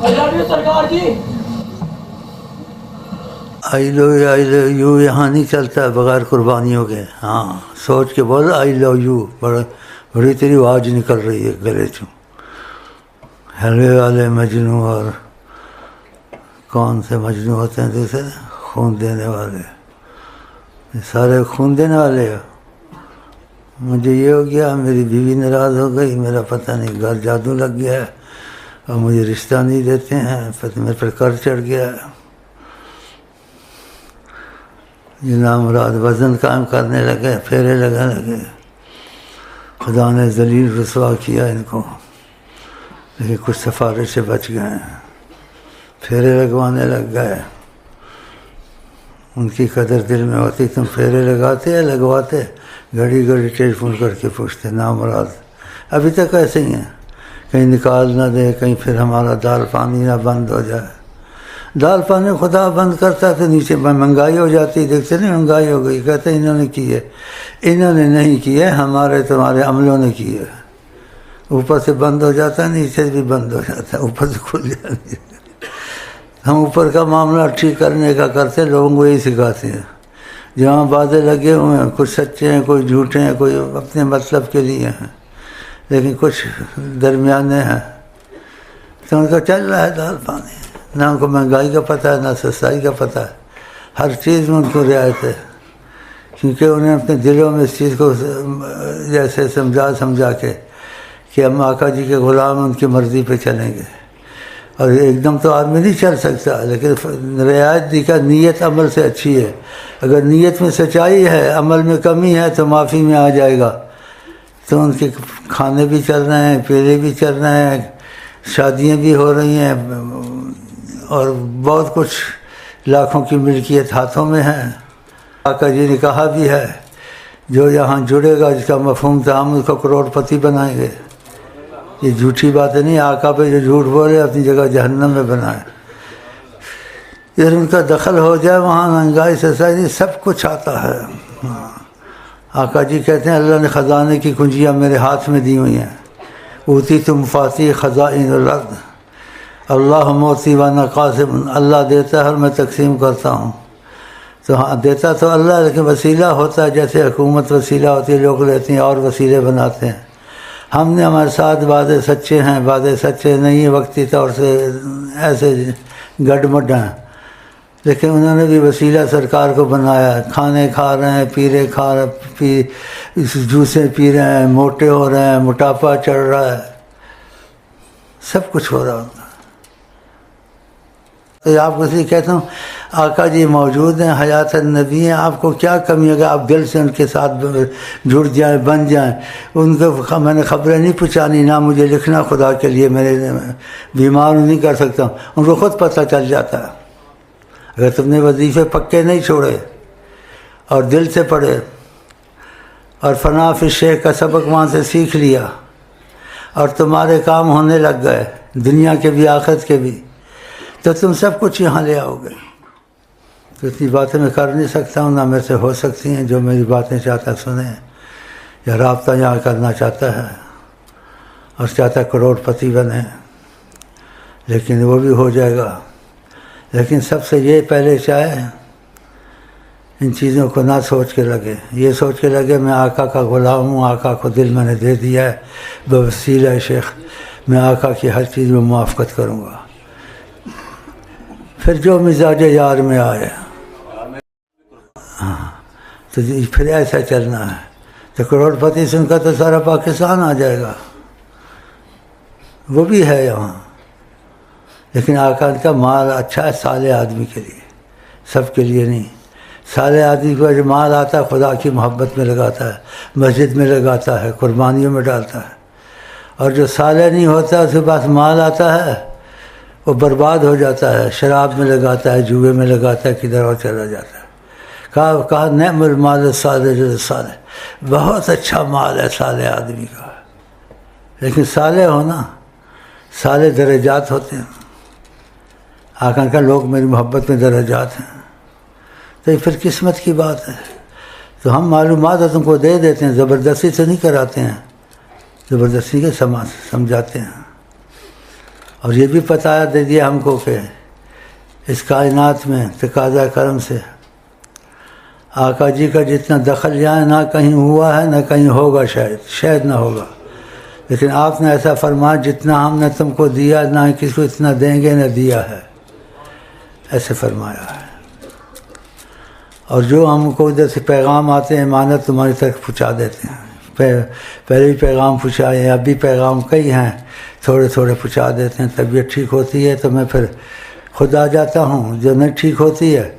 سرکار جی آئی love you یہاں نہیں چلتا بغیر قربانیوں کے. ہاں سوچ کے بول آئی لو یو. بڑی تیری آواز نکل رہی ہے گلے چوں. حلوے والے مجنوں اور کون سے مجنوں ہوتے ہیں دوسرے خون دینے والے. سارے خون دینے والے ہو. مجھے یہ ہو گیا میری بیوی ناراض ہو گئی, میرا پتہ نہیں گھر جادو لگ گیا ہے اور مجھے رشتہ نہیں دیتے ہیں, میرے پر قرض چڑھ گیا ہے. یہ نامراد وزن قائم کرنے لگے, پھیرے لگے. خدا نے ذلیل رسوا کیا ان کو, لیکن کچھ سفارش سے بچ گئے ہیں. پھیرے لگوانے لگ گئے. ان کی قدر دل میں ہوتی. تم پھیرے لگاتے یا لگواتے؟ گھڑی گھڑی ٹیلی فون کر کے پوچھتے نامراد. ابھی تک ایسے ہی ہیں, کہیں نکال نہ دے, کہیں پھر ہمارا دال پانی نہ بند ہو جائے. دال پانی خدا بند کرتا ہے تو نیچے مہنگائی ہو جاتی. دیکھتے نہیں مہنگائی ہو گئی, کہتے ہیں انہوں نے کی ہے. انہوں نے نہیں کی ہے, ہمارے تمہارے عملوں نے کی ہے. اوپر سے بند ہو جاتا ہے, نیچے سے بھی بند ہو جاتا ہے, اوپر سے کھل جاتی ہے. ہم اوپر کا معاملہ ٹھیک کرنے کا کرتے, لوگوں کو یہی سکھاتے ہیں. جہاں باتیں لگے ہوئے ہیں, کچھ سچے ہیں, کوئی جھوٹے ہیں, کوئی اپنے مطلب کے لیے ہیں, لیکن کچھ درمیانے ہیں. تو ان کا چل رہا ہے دال پانی. نہ ان کو مہنگائی کا پتہ ہے, نہ سستائی کا پتہ ہے. ہر چیز میں ان کو رعایت ہے, کیونکہ انہیں اپنے دلوں میں اس چیز کو جیسے سمجھا کے کہ ہم آقا جی کے غلام ان کی مرضی پہ چلیں گے. اور ایک دم تو آدمی نہیں چل سکتا, لیکن رعایت دی کا نیت عمل سے اچھی ہے. اگر نیت میں سچائی ہے, عمل میں کمی ہے, تو معافی میں آ جائے گا. تو ان کے کھانے بھی چل رہے ہیں, پیلے بھی چل رہے ہیں, شادیاں بھی ہو رہی ہیں, اور بہت کچھ لاکھوں کی ملکیت ہاتھوں میں ہے. آقا جی نے کہا بھی ہے جو یہاں جڑے گا, جس کا مفہوم تھا ہم اس کو کروڑ پتی بنائیں گے. یہ جھوٹی باتیں نہیں. آقا پہ جو جھوٹ بولے اپنی جگہ جہنم میں بنائے. اگر ان کا دخل ہو جائے وہاں, مہنگائی سسائی سب کچھ آتا ہے. آقا جی کہتے ہیں اللہ نے خزانے کی کنجیاں میرے ہاتھ میں دی ہوئی ہیں. اوتی تم فاتح خزائن الارض, اللہ موتی وانا قاسم. اللہ دیتا ہے اور میں تقسیم کرتا ہوں. تو ہاں دیتا تو اللہ, لیکن وسیلہ ہوتا ہے. جیسے حکومت وسیلہ ہوتی ہے, لوگ لیتے ہیں اور وسیلے بناتے ہیں. ہم نے ہمارے ساتھ وعدے سچے ہیں, وعدے سچے نہیں وقتی طور سے ایسے گڈ مڈ ہیں, لیکن انہوں نے بھی وسیلہ سرکار کو بنایا. کھانے کھا رہے ہیں, جوسیں پی رہے ہیں, موٹے ہو رہے ہیں, موٹاپا چڑھ رہا ہے, سب کچھ ہو رہا ہوتا. تو آپ کو اس لیے کہتا ہوں آقا جی موجود ہیں, حیات النبی ہیں. آپ کو کیا کمی ہے کہ آپ دل سے ان کے ساتھ جڑ جائیں, بن جائیں. ان کو میں نے خبریں نہیں پہنچانی, نہ مجھے لکھنا خدا کے لیے. میرے بیمار نہیں کر سکتا ہوں, ان کو خود پتہ چل جاتا ہے. اگر تم نے وظیفے پکے نہیں چھوڑے اور دل سے پڑھے اور فنا فی الشیخ کا سبق وہاں سے سیکھ لیا اور تمہارے کام ہونے لگ گئے, دنیا کے بھی آخرت کے بھی, تو تم سب کچھ یہاں لے آؤ گے. تو اتنی باتیں میں کر نہیں سکتا ہوں, نہ میرے سے ہو سکتی ہیں. جو میری باتیں چاہتا سنیں, یا رابطہ یہاں کرنا چاہتا ہے اور چاہتا ہے کروڑ پتی بنے, لیکن وہ بھی ہو جائے گا. لیکن سب سے یہ پہلے چاہے ان چیزوں کو نہ سوچ کے لگے. یہ سوچ کے لگے میں آقا کا غلام ہوں, آقا کو دل میں نے دے دیا ہے, بوسیلہ شیخ میں آقا کی ہر چیز میں موافقت کروں گا. پھر جو مزاج یار میں آئے, ہاں تو پھر ایسا چلنا ہے. تو کروڑ پتی سن کا تو سارا پاکستان آ جائے گا. وہ بھی ہے یہاں, لیکن آقا کا مال اچھا ہے صالح آدمی کے لیے, سب کے لیے نہیں. صالح آدمی کو جو مال آتا ہے خدا کی محبت میں لگاتا ہے, مسجد میں لگاتا ہے, قربانیوں میں ڈالتا ہے. اور جو صالح نہیں ہوتا اس کے پاس مال آتا ہے وہ برباد ہو جاتا ہے, شراب میں لگاتا ہے, جوئے میں لگاتا ہے, کدھر اور چلا جاتا ہے. کہا نعم المال صالح صالح, بہت اچھا مال ہے صالح آدمی کا. لیکن صالح ہونا, صالح درجات ہوتے ہیں. آقا کا لوگ میری محبت میں درجات ہیں, تو یہ پھر قسمت کی بات ہے. تو ہم معلومات تم کو دے دیتے ہیں, زبردستی سے نہیں کراتے ہیں, زبردستی کے سمجھاتے ہیں. اور یہ بھی بتا دے دیا ہم کو کہ اس کائنات میں تقاضا کرم سے آقا جی کا جتنا دخل یہاں نہ کہیں ہوا ہے نہ کہیں ہوگا، شاید نہ ہوگا، لیکن آپ نے ایسا فرمایا جتنا ہم نے تم کو دیا نہ کسی کو اتنا دیں گے نہ دیا ہے، ایسے فرمایا ہے۔ اور جو ہم کو ادھر سے پیغام آتے ہیں امانت تمہاری تک پہنچا دیتے ہیں، پہلے بھی پیغام پہنچائے، اب بھی پیغام کئی ہیں، تھوڑے تھوڑے پہنچا دیتے ہیں۔ طبیعت ٹھیک ہوتی ہے تو میں پھر خود آ جاتا ہوں، جو نہیں ٹھیک ہوتی ہے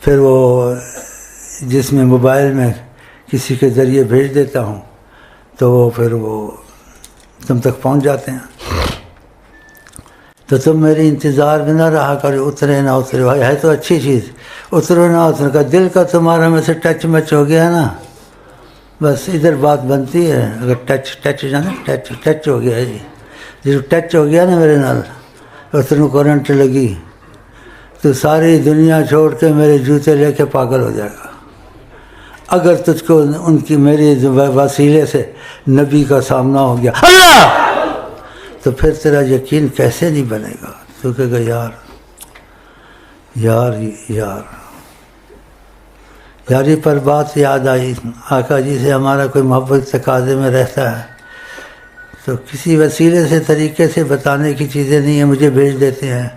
پھر وہ جس میں موبائل میں کسی کے ذریعے بھیج دیتا ہوں تو وہ پھر وہ تم تک پہنچ جاتے ہیں۔ تو تم میری انتظار بھی نہ رہا کرو، اترے نہ اترے، بھائی ہے تو اچھی چیز، اترو نہ اترو کا دل کا تمہارا میں سے ٹچ مچ ہو گیا نا، بس ادھر بات بنتی ہے۔ اگر ٹچ ہو گیا ہے جی، جب ٹچ ہو گیا نا میرے نال، اتنوں کرنٹ لگی تو ساری دنیا چھوڑ کے میرے جوتے لے کے پاگل ہو جائے گا۔ اگر تجھ کو ان کی میری وسیلے سے نبی کا سامنا ہو گیا اللہ، تو پھر تیرا یقین کیسے نہیں بنے گا؟ تو کہے گا یار یار یار یاری پر بات یاد آئی، آقا جی سے ہمارا کوئی محبت تقاضے میں رہتا ہے تو کسی وسیلے سے طریقے سے بتانے کی چیزیں نہیں ہیں، مجھے بھیج دیتے ہیں،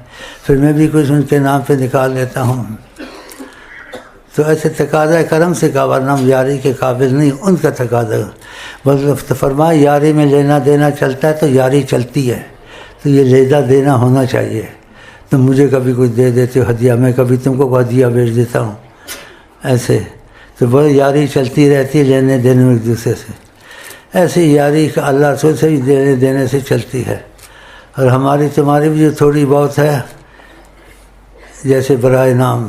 پھر میں بھی کچھ ان کے نام پہ نکال لیتا ہوں۔ تو ایسے تقاضا کرم سے کا، ورنہ ہم یاری کے قابل نہیں، ان کا تقاضا مطلب فرمایا یاری میں لینا دینا چلتا ہے تو یاری چلتی ہے، تو یہ لینا دینا ہونا چاہیے۔ تم مجھے کبھی کچھ دے دیتے ہو ہدیہ، میں کبھی تم کو ہدیہ بھیج دیتا ہوں، ایسے تو بڑی یاری چلتی رہتی ہے، لینے دینے ایک دوسرے سے۔ ایسی یاری کا اللہ رسول سے بھی دینے دینے سے چلتی ہے، اور ہماری تمہاری بھی جو تھوڑی بہت ہے جیسے برائے نام،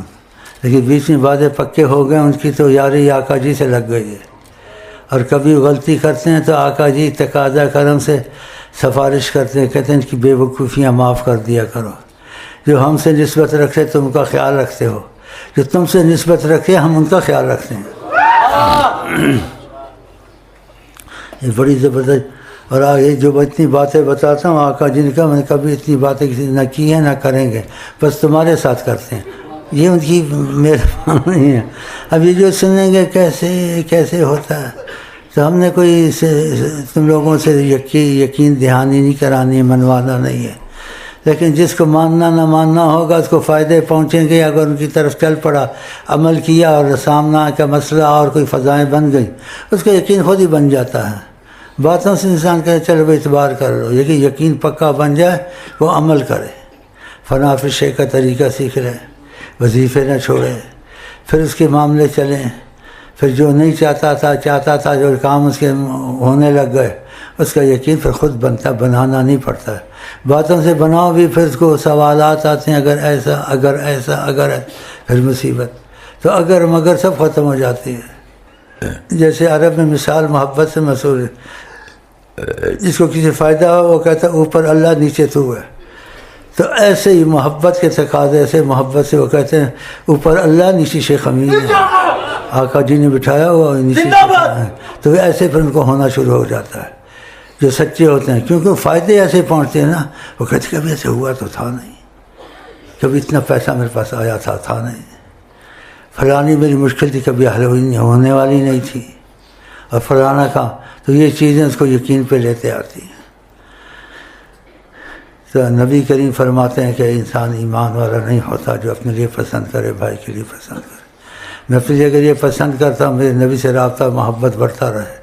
لیکن بیچ میں باتیں پکے ہو گئے، ان کی تو یاری آقا جی سے لگ گئی ہے۔ اور کبھی غلطی کرتے ہیں تو آقا جی تقاضا کرم سے سفارش کرتے ہیں، کہتے ہیں ان کی بے وقوفیاں معاف کر دیا کرو۔ جو ہم سے نسبت رکھتے تم کا خیال رکھتے ہو، جو تم سے نسبت رکھے ہم ان کا خیال رکھتے ہیں۔ یہ بڑی زبردست۔ اور آگے جو اتنی باتیں بتاتا ہوں، آقا جی نے کہا میں نے کبھی اتنی باتیں کسی نہ کی ہیں نہ کریں گے، بس تمہارے ساتھ کرتے ہیں، یہ ان کی مہربانی ہے۔ اب یہ جو سنیں گے کیسے ہوتا ہے، تو ہم نے کوئی تم لوگوں سے یقین دہانی نہیں کرانی، منوانا نہیں ہے، لیکن جس کو ماننا نہ ماننا ہوگا اس کو فائدے پہنچیں گے۔ اگر ان کی طرف چل پڑا، عمل کیا اور سامنا کا مسئلہ اور کوئی فضائیں بن گئی، اس کا یقین خود ہی بن جاتا ہے۔ باتوں سے انسان کہے چلو اعتبار کر لو، لیکن یقین پکا بن جائے وہ عمل کرے، فنا فی شے کا طریقہ سیکھ لے، وظیفے نہ چھوڑے، پھر اس کے معاملے چلیں۔ پھر جو نہیں چاہتا تھا جو کام اس کے ہونے لگ گئے، اس کا یقین پھر خود بنتا، بنانا نہیں پڑتا ہے۔ باتوں سے بناؤ بھی پھر اس کو سوالات آتے ہیں، اگر ایسا اگر ایسا اگر پھر مصیبت، تو اگر مگر سب ختم ہو جاتی ہے۔ جیسے عرب میں مثال محبت سے مشہور ہے، جس کو کسی فائدہ ہو وہ کہتا ہے اوپر اللہ نیچے تو ہے، تو ایسے ہی محبت کے تقاضے سے، محبت سے وہ کہتے ہیں اوپر اللہ نیچے شیخ امین ہے، آقا جی نے بٹھایا ہوا نیچے، تو ایسے پھر ان کو ہونا شروع ہو جاتا ہے جو سچے ہوتے ہیں، کیونکہ فائدے ایسے پہنچتے ہیں نا، وہ کہتے کبھی ایسے ہوا تو تھا نہیں، کبھی اتنا پیسہ میرے پاس آیا تھا نہیں، فلانی میری مشکل تھی کبھی حل ہونے والی نہیں تھی، اور فلانا کا، تو یہ چیزیں اس کو یقین پہ لیتے آتی ہیں۔ تو نبی کریم فرماتے ہیں کہ انسان ایمان والا نہیں ہوتا جو اپنے لیے پسند کرے، بھائی کے لیے پسند کرے۔ میں اپنے لیے اگر یہ پسند کرتا ہوں میرے نبی سے رابطہ محبت بڑھتا رہے،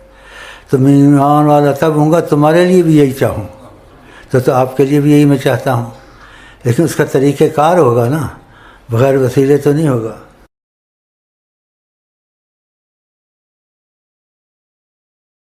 تو میں ایمان والا تب ہوں گا، تمہارے لیے بھی یہی چاہوں، تو آپ کے لیے بھی یہی میں چاہتا ہوں، لیکن اس کا طریقہ کار ہوگا نا، بغیر وسیلے تو نہیں ہوگا۔